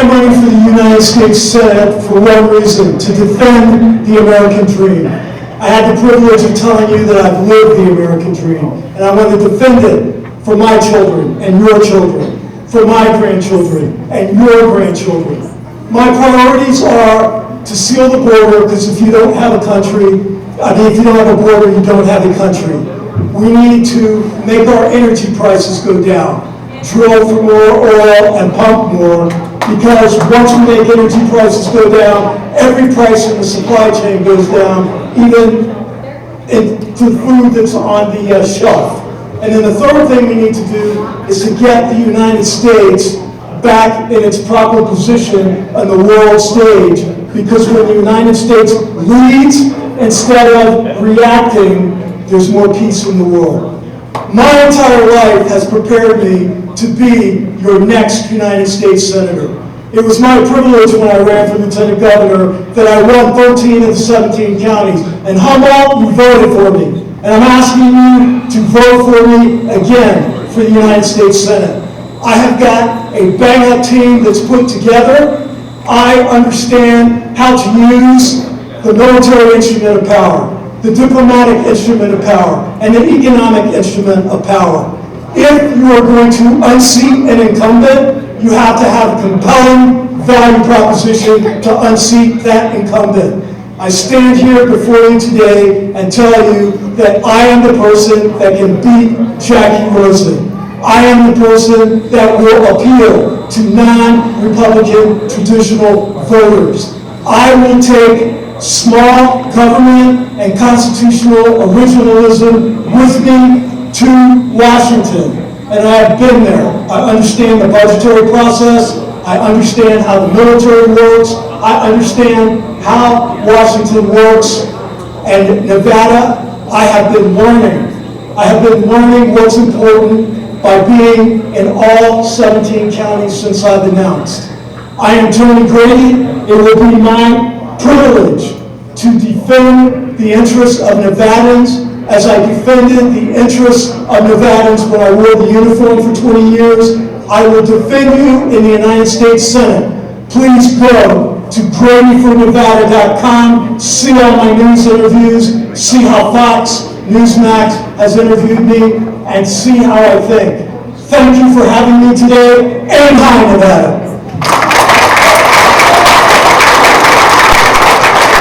I'm running for the United States Senate for one reason: to defend the American dream. I had the privilege of telling you that I've lived the American dream, and I want to defend it for my children and your children, for my grandchildren and your grandchildren. My priorities are to seal the border, because if you don't have a country, if you don't have a border, you don't have a country. We need to make our energy prices go down, drill for more oil and pump more, because once we make energy prices go down, every price in the supply chain goes down, even to the food that's on the shelf. And then the third thing we need to do is to get the United States back in its proper position on the world stage, because when the United States leads instead of reacting, there's more peace in the world. My entire life has prepared me to be your next United States Senator. It was my privilege when I ran for Lieutenant Governor that I won 13 of the 17 counties. And Humboldt, you voted for me. And I'm asking you to vote for me again for the United States Senate. I have got a bang-up team that's put together. I understand how to use the military instrument of power, the diplomatic instrument of power, and the economic instrument of power. If you are going to unseat an incumbent, you have to have a compelling value proposition to unseat that incumbent. I stand here before you today and tell you that I am the person that can beat Jackie Rosen. I am the person that will appeal to non-Republican traditional voters. I will take small government and constitutional originalism with me to Washington. And I have been there. I understand the budgetary process. I understand how the military works. I understand how Washington works. And Nevada, I have been learning. I have been learning what's important by being in all 17 counties since I've announced. I am Tony Grady. It will be my privilege to defend the interests of Nevadans as I defended the interests of Nevadans when I wore the uniform for 20 years. I will defend you in the United States Senate. Please go to GradyForNevada.com, see all my news interviews, see how Fox Newsmax has interviewed me, and see how I think. Thank you for having me today. Aim high, Nevada.